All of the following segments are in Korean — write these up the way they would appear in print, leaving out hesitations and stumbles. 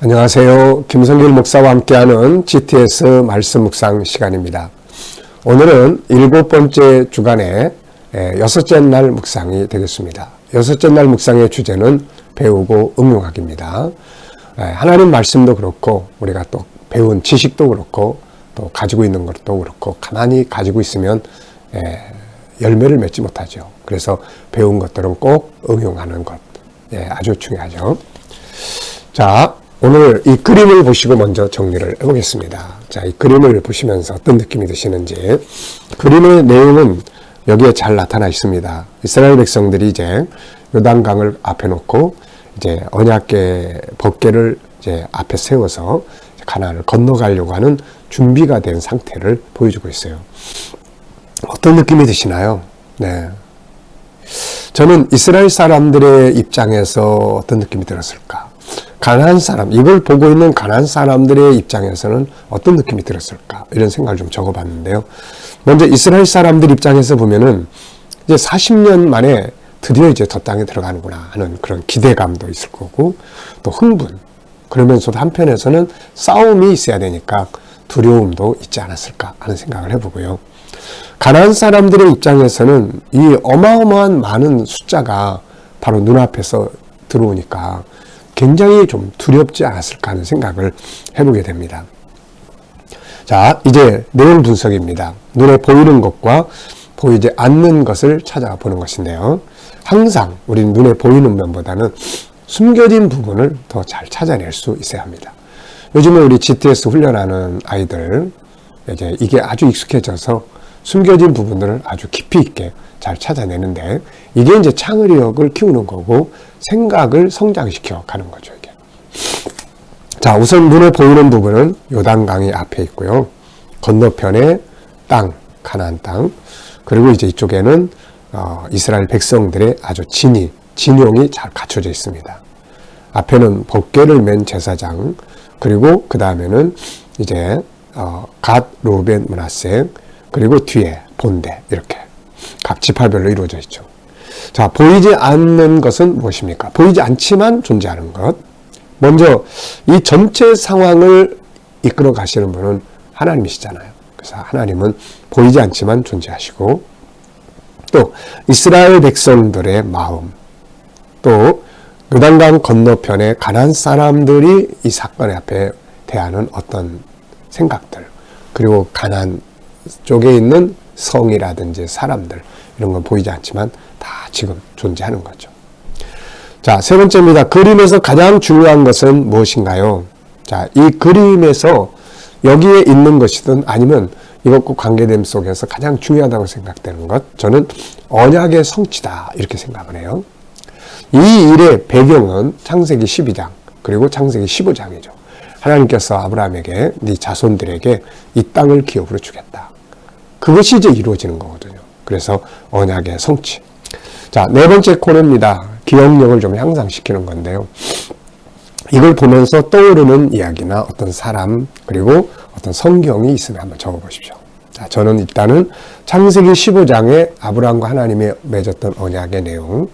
안녕하세요. 김성길 목사와 함께하는 GTS 말씀 묵상 시간입니다. 오늘은 7번째 주간의 6째 날 묵상이 되겠습니다. 6째 날 묵상의 주제는 배우고 응용하기입니다. 하나님 말씀도 그렇고 우리가 또 배운 지식도 그렇고 또 가지고 있는 것도 그렇고 가만히 가지고 있으면 열매를 맺지 못하죠. 그래서 배운 것들은 꼭 응용하는 것 아주 중요하죠. 자, 오늘 이 그림을 보시고 먼저 정리를 해보겠습니다. 자, 이 그림을 보시면서 어떤 느낌이 드시는지. 그림의 내용은 여기에 잘 나타나 있습니다. 이스라엘 백성들이 이제 요단강을 앞에 놓고 이제 언약궤 법궤를 이제 앞에 세워서 가나안을 건너가려고 하는 준비가 된 상태를 보여주고 있어요. 어떤 느낌이 드시나요? 네. 저는 이스라엘 사람들의 입장에서 어떤 느낌이 들었을까? 가나안 사람, 이걸 보고 있는 가나안 사람들의 입장에서는 어떤 느낌이 들었을까? 이런 생각을 좀 적어봤는데요. 먼저 이스라엘 사람들 입장에서 보면은 이제 40년 만에 드디어 이제 저 땅에 들어가는구나 하는 그런 기대감도 있을 거고, 또 흥분, 그러면서도 한편에서는 싸움이 있어야 되니까 두려움도 있지 않았을까 하는 생각을 해보고요. 가나안 사람들의 입장에서는 이 어마어마한 많은 숫자가 바로 눈앞에서 들어오니까 굉장히 좀 두렵지 않았을까 하는 생각을 해보게 됩니다. 자, 이제 내용 분석입니다. 눈에 보이는 것과 보이지 않는 것을 찾아보는 것인데요. 항상 우리는 눈에 보이는 면보다는 숨겨진 부분을 더 잘 찾아낼 수 있어야 합니다. 요즘에 우리 GTS 훈련하는 아이들, 이제 이게 아주 익숙해져서 숨겨진 부분들을 아주 깊이 있게 잘 찾아내는데, 이게 이제 창의력을 키우는 거고 생각을 성장시켜 가는 거죠, 이게. 자, 우선 눈에 보이는 부분은 요단강이 앞에 있고요. 건너편에 땅, 가나안 땅, 그리고 이제 이쪽에는 이스라엘 백성들의 아주 진용이 잘 갖춰져 있습니다. 앞에는 법궤를 맨 제사장, 그리고 그 다음에는 이제 갓, 루벤, 므낫세, 그리고 뒤에 본대, 이렇게 각 지파별로 이루어져 있죠. 자, 보이지 않는 것은 무엇입니까? 보이지 않지만 존재하는 것. 먼저 이 전체 상황을 이끌어 가시는 분은 하나님이시잖아요. 그래서 하나님은 보이지 않지만 존재하시고, 또 이스라엘 백성들의 마음, 또 요단강 건너편에 가나안 사람들이 이 사건의 앞에 대하는 어떤 생각들, 그리고 가나안 쪽에 있는 성이라든지 사람들, 이런 건 보이지 않지만 다 지금 존재하는 거죠. 자, 세 번째입니다. 그림에서 가장 중요한 것은 무엇인가요? 자, 이 그림에서 여기에 있는 것이든 아니면 이것과 관계됨 속에서 가장 중요하다고 생각되는 것, 저는 언약의 성취다, 이렇게 생각을 해요. 이 일의 배경은 창세기 12장 그리고 창세기 15장이죠. 하나님께서 아브라함에게 네 자손들에게 이 땅을 기업으로 주겠다. 그것이 이제 이루어지는 거거든요. 그래서 언약의 성취. 자, 네 번째 코너입니다. 기억력을 좀 향상시키는 건데요. 이걸 보면서 떠오르는 이야기나 어떤 사람, 그리고 어떤 성경이 있으면 한번 적어보십시오. 자, 저는 일단은 창세기 15장에 아브라함과 하나님이 맺었던 언약의 내용,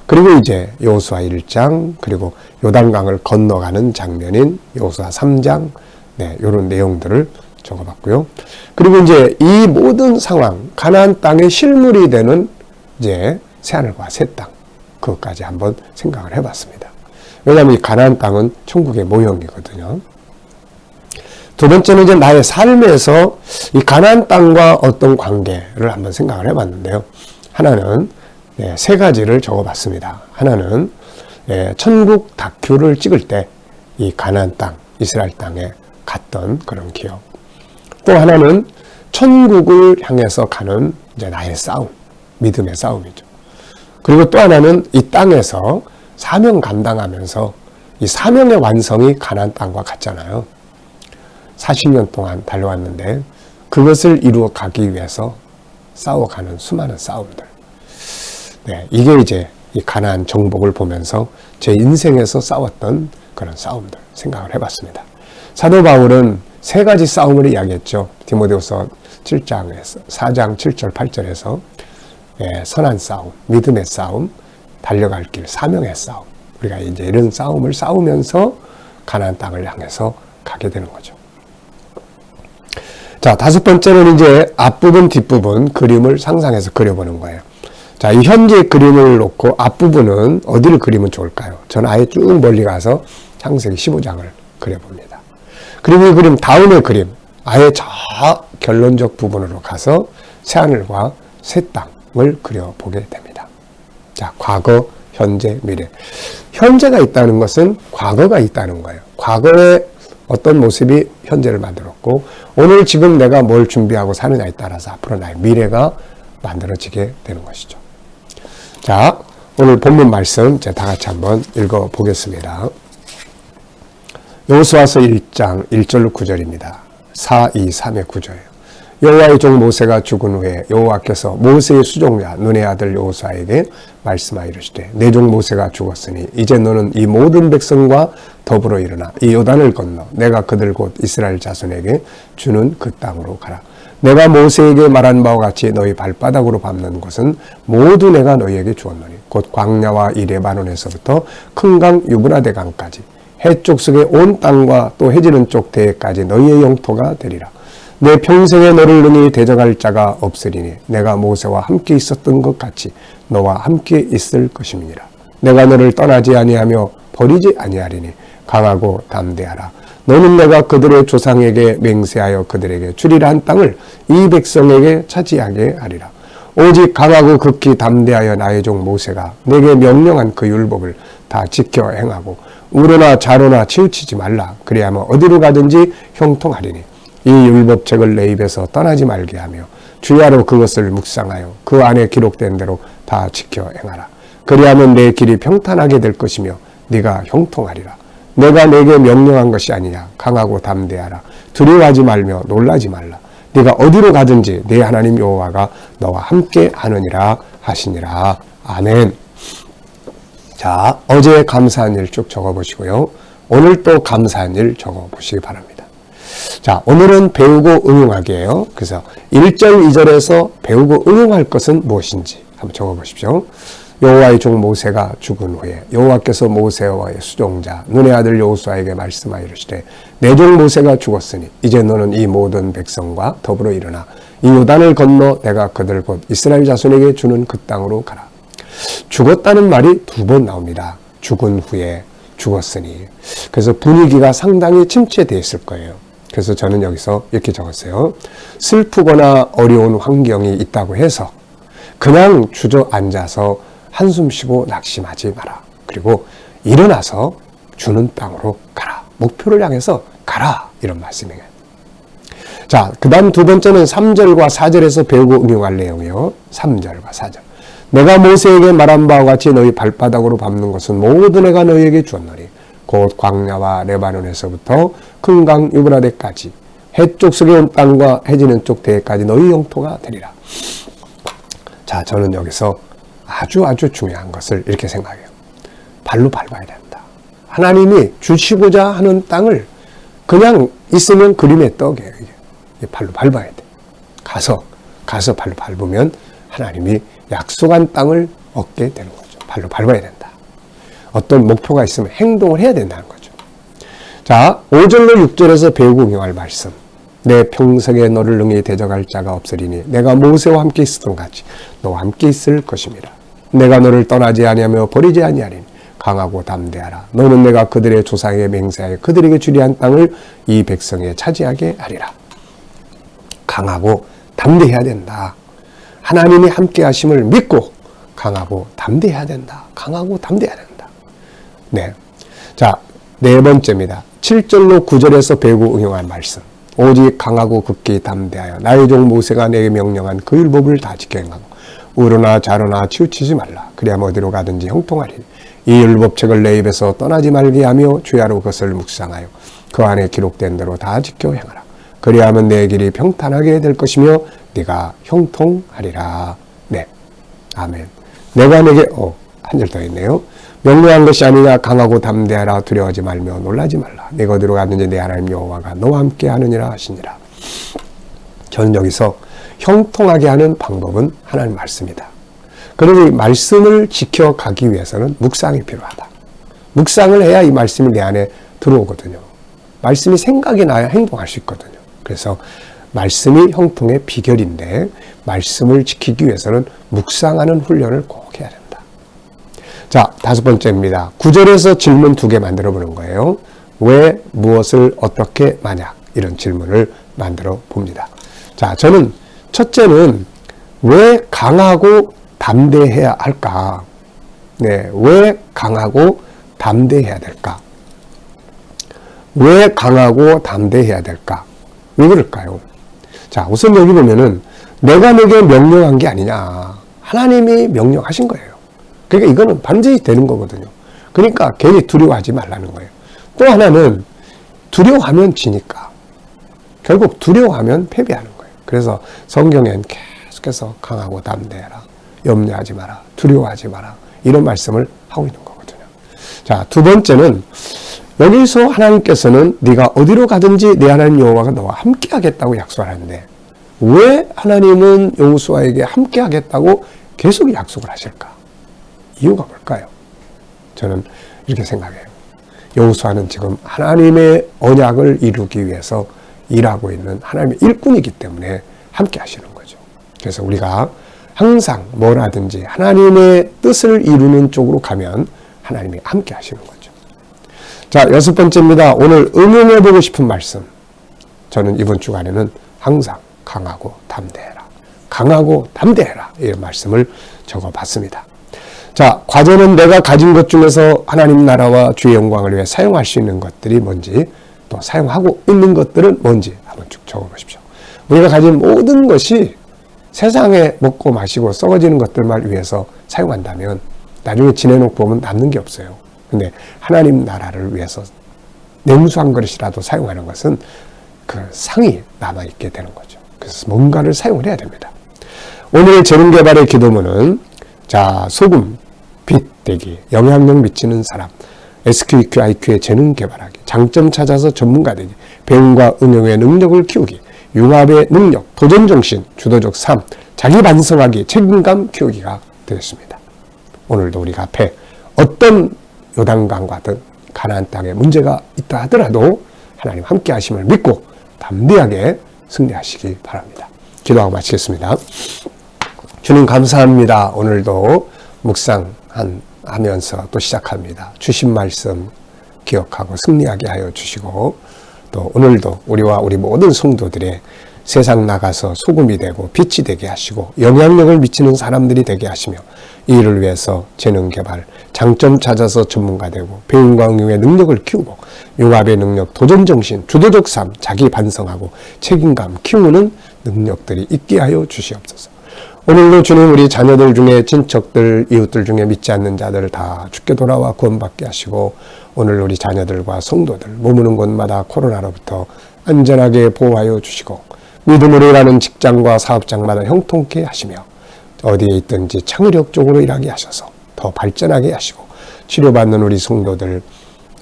그리고 이제 여호수아 1장, 그리고 요단강을 건너가는 장면인 여호수아 3장, 이런 내용들을 적어봤고요. 그리고 이제 이 모든 상황, 가나안 땅의 실물이 되는 이제 새하늘과 새 땅, 그것까지 한번 생각을 해봤습니다. 왜냐하면 이 가나안 땅은 천국의 모형이거든요. 두 번째는 이제 나의 삶에서 이 가나안 땅과 어떤 관계를 한번 생각을 해봤는데요. 하나는 세 가지를 적어봤습니다. 하나는 천국 다큐를 찍을 때 이 가나안 땅, 이스라엘 땅에 갔던 그런 기억. 또 하나는 천국을 향해서 가는 이제 나의 싸움, 믿음의 싸움이죠. 그리고 또 하나는 이 땅에서 사명 감당하면서 이 사명의 완성이 가나안 땅과 같잖아요. 40년 동안 달려왔는데 그것을 이루어 가기 위해서 싸워가는 수많은 싸움들. 이게 이제 이 가나안 정복을 보면서 제 인생에서 싸웠던 그런 싸움들 생각을 해봤습니다. 사도 바울은 세 가지 싸움을 이야기했죠. 디모데후서 7장에서 4장 7절 8절에서 선한 싸움, 믿음의 싸움, 달려갈 길, 사명의 싸움. 우리가 이제 이런 싸움을 싸우면서 가나안 땅을 향해서 가게 되는 거죠. 자, 다섯 번째는 이제 앞부분, 뒷부분 그림을 상상해서 그려보는 거예요. 자, 이 현재 그림을 놓고 앞부분은 어디를 그리면 좋을까요? 저는 아예 쭉 멀리 가서 창세기 15장을 그려봅니다. 그리고 이 그림 다음의 그림, 아예 저 결론적 부분으로 가서 새하늘과 새 땅을 그려보게 됩니다. 자, 과거, 현재, 미래. 현재가 있다는 것은 과거가 있다는 거예요. 과거의 어떤 모습이 현재를 만들었고, 오늘 지금 내가 뭘 준비하고 사느냐에 따라서 앞으로 나의 미래가 만들어지게 되는 것이죠. 자, 오늘 본문 말씀 다 같이 한번 읽어보겠습니다. 여호수아서 1장 1절로 9절입니다. 4, 2, 3의 구조예요. 여호와의 종 모세가 죽은 후에 여호와께서 모세의 수종자 눈의 아들 여호수아에게 말씀하여 이르시되 내 종 모세가 죽었으니 이제 너는 이 모든 백성과 더불어 일어나 이 요단을 건너 내가 그들 곧 이스라엘 자손에게 주는 그 땅으로 가라. 내가 모세에게 말한 바와 같이 너희 발바닥으로 밟는 곳은 모두 내가 너희에게 주었노니 곧 광야와 이 레바논에서부터 큰 강 유브라데 강까지 해쪽 속의 온 땅과 또 해지는 쪽 대해까지 너희의 영토가 되리라. 내 평생에 너를 능히 대적할 자가 없으리니 내가 모세와 함께 있었던 것 같이 너와 함께 있을 것임이니라. 내가 너를 떠나지 아니하며 버리지 아니하리니 강하고 담대하라. 너는 내가 그들의 조상에게 맹세하여 그들에게 주리라 한 땅을 이 백성에게 차지하게 하리라. 오직 강하고 극히 담대하여 나의 종 모세가 내게 명령한 그 율법을 다 지켜 행하고 우로나 좌로나 치우치지 말라. 그리하면 어디로 가든지 형통하리니 이 율법책을 내 입에서 떠나지 말게 하며 주야로 그것을 묵상하여 그 안에 기록된 대로 다 지켜 행하라. 그리하면 내 길이 평탄하게 될 것이며 네가 형통하리라. 내가 내게 명령한 것이 아니냐. 강하고 담대하라. 두려워하지 말며 놀라지 말라. 네가 어디로 가든지 내 하나님 여호와가 너와 함께 하느니라 하시니라. 아멘. 자, 어제 감사한 일 쭉 적어보시고요. 오늘 또 감사한 일 적어보시기 바랍니다. 자, 오늘은 배우고 응용하기예요. 그래서 1절, 2절에서 배우고 응용할 것은 무엇인지 한번 적어보십시오. 여호와의 종 모세가 죽은 후에 여호와께서 모세와의 수종자 눈의 아들 여호수아에게 말씀하여 이르시되 내 종 모세가 죽었으니 이제 너는 이 모든 백성과 더불어 일어나 이 요단을 건너 내가 그들 곧 이스라엘 자손에게 주는 그 땅으로 가라. 죽었다는 말이 두 번 나옵니다. 죽은 후에, 죽었으니. 그래서 분위기가 상당히 침체되어 있을 거예요. 그래서 저는 여기서 이렇게 적었어요. 슬프거나 어려운 환경이 있다고 해서 그냥 주저앉아서 한숨 쉬고 낙심하지 마라. 그리고 일어나서 주는 땅으로 가라. 목표를 향해서 가라. 이런 말씀이에요. 자, 그 다음 두 번째는 3절과 4절에서 배우고 응용할 내용이요. 3절과 4절. 내가 모세에게 말한 바와 같이 너희 발바닥으로 밟는 것은 모두 내가 너희에게 주었노니 곧 광야와 레바논에서부터 큰 강 유브라데까지 해쪽 속의 온 땅과 해지는 쪽 대해까지 너희 영토가 되리라. 자, 저는 여기서 아주 중요한 것을 이렇게 생각해요. 발로 밟아야 된다. 하나님이 주시고자 하는 땅을 그냥 있으면 그림의 떡이에요. 이게 발로 밟아야 돼. 가서 발로 밟으면 하나님이 약속한 땅을 얻게 되는 거죠. 발로 밟아야 된다. 어떤 목표가 있으면 행동을 해야 된다는 거죠. 자, 5절로 6절에서 배우고 응용할 말씀. 내 평생에 너를 능히 대적할 자가 없으리니 내가 모세와 함께 있었던 같이 너와 함께 있을 것입니다. 내가 너를 떠나지 아니하며 버리지 아니하리니 강하고 담대하라. 너는 내가 그들의 조상에게 맹세하여 그들에게 주리 한 땅을 이 백성에 차지하게 하리라. 강하고 담대해야 된다. 하나님이 함께 하심을 믿고 강하고 담대해야 된다. 강하고 담대해야 된다. 네. 자, 네 번째입니다. 7절로 9절에서 배우고 응용할 말씀. 오직 강하고 극히 담대하여 나의 종 모세가 내게 명령한 그 율법을 다 지켜 행하고 우로나 좌로나 치우치지 말라. 그리하면 어디로 가든지 형통하리니 이 율법책을 내 입에서 떠나지 말게 하며 주야로 그것을 묵상하여 그 안에 기록된 대로 다 지켜 행하라. 그리하면 내 길이 평탄하게 될 것이며 네가 형통하리라. 네. 아멘. 내가 내게 한 절 더 있네요. 명령한 것이 아니냐. 강하고 담대하라. 두려워하지 말며 놀라지 말라. 내가 어디로 가든지 내 하나님 여호와가 너와 함께 하느니라 하시니라. 저는 여기서 형통하게 하는 방법은 하나님 말씀이다. 그리고 이 말씀을 지켜가기 위해서는 묵상이 필요하다. 묵상을 해야 이 말씀이 내 안에 들어오거든요. 말씀이 생각이 나야 행동할 수 있거든요. 그래서 말씀이 형통의 비결인데 말씀을 지키기 위해서는 묵상하는 훈련을 꼭 해야 된다. 자, 5번째입니다. 9절에서 질문 2개 만들어 보는 거예요. 왜, 무엇을, 어떻게, 만약 이런 질문을 만들어 봅니다. 자, 저는 첫째는 왜 강하고 담대해야 할까? 네, 왜 강하고 담대해야 될까? 왜 강하고 담대해야 될까? 왜 그럴까요? 자, 우선 여기 보면은 내가 내게 명령한 게 아니냐. 하나님이 명령하신 거예요. 그러니까 이거는 반드시 되는 거거든요. 그러니까 괜히 두려워하지 말라는 거예요. 또 하나는 두려워하면 지니까. 결국 두려워하면 패배하는 거예요. 그래서 성경엔 계속해서 강하고 담대해라. 염려하지 마라. 두려워하지 마라. 이런 말씀을 하고 있는 거거든요. 자, 2번째는 여기서 하나님께서는 네가 어디로 가든지 내 하나님 여호와가 너와 함께 하겠다고 약속하는데 왜 하나님은 여호수아에게 함께 하겠다고 계속 약속을 하실까? 이유가 뭘까요? 저는 이렇게 생각해요. 여호수아는 지금 하나님의 언약을 이루기 위해서 일하고 있는 하나님의 일꾼이기 때문에 함께 하시는 거죠. 그래서 우리가 항상 뭘 하든지 하나님의 뜻을 이루는 쪽으로 가면 하나님이 함께 하시는 거죠. 자, 6번째입니다. 오늘 응용해보고 싶은 말씀. 저는 이번 주간에는 항상 강하고 담대해라. 강하고 담대해라. 이런 말씀을 적어봤습니다. 자, 과제는 내가 가진 것 중에서 하나님 나라와 주의 영광을 위해 사용할 수 있는 것들이 뭔지, 또 사용하고 있는 것들은 뭔지 한번 쭉 적어보십시오. 우리가 가진 모든 것이 세상에 먹고 마시고 썩어지는 것들만 위해서 사용한다면 나중에 지내놓고 보면 남는 게 없어요. 근데 하나님 나라를 위해서 냉수 한 그릇이라도 사용하는 것은 그 상이 남아있게 되는 거죠. 그래서 뭔가를 사용을 해야 됩니다. 오늘 재능개발의 기도문은 자, 소금, 빛 되기, 영향력 미치는 사람, SQEQ, IQ의 재능 개발하기, 장점 찾아서 전문가 되기, 배움과 응용의 능력을 키우기, 융합의 능력, 도전정신, 주도적 삶, 자기 반성하기, 책임감 키우기가 되겠습니다. 오늘도 우리가 앞에 어떤 요단강과 같은 가나안 땅에 문제가 있다 하더라도 하나님 함께 하심을 믿고 담대하게 승리하시기 바랍니다. 기도하고 마치겠습니다. 주님 감사합니다. 오늘도 묵상하면서 또 시작합니다. 주신 말씀 기억하고 승리하게 하여 주시고 또 오늘도 우리와 우리 모든 성도들의 세상 나가서 소금이 되고 빛이 되게 하시고 영향력을 미치는 사람들이 되게 하시며 이 일을 위해서 재능 개발, 장점 찾아서 전문가 되고 배움과 응용의 능력을 키우고 융합의 능력, 도전정신, 주도적 삶, 자기 반성하고 책임감 키우는 능력들이 있게 하여 주시옵소서. 오늘도 주님 우리 자녀들 중에 친척들, 이웃들 중에 믿지 않는 자들을 다 주께 돌아와 구원받게 하시고 오늘 우리 자녀들과 성도들 머무는 곳마다 코로나로부터 안전하게 보호하여 주시고 믿음으로 일하는 직장과 사업장마다 형통케 하시며 어디에 있든지 창의력적으로 일하게 하셔서 더 발전하게 하시고 치료받는 우리 성도들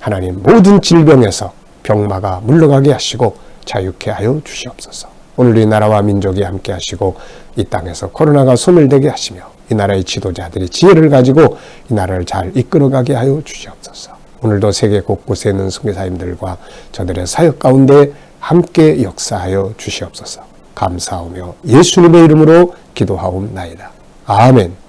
하나님 모든 질병에서 병마가 물러가게 하시고 자유케 하여 주시옵소서. 오늘 이 나라와 민족이 함께 하시고 이 땅에서 코로나가 소멸되게 하시며 이 나라의 지도자들이 지혜를 가지고 이 나라를 잘 이끌어가게 하여 주시옵소서. 오늘도 세계 곳곳에 있는 선교사님들과 저들의 사역 가운데 함께 역사하여 주시옵소서. 감사하며 예수님의 이름으로 기도하옵나이다. 아멘.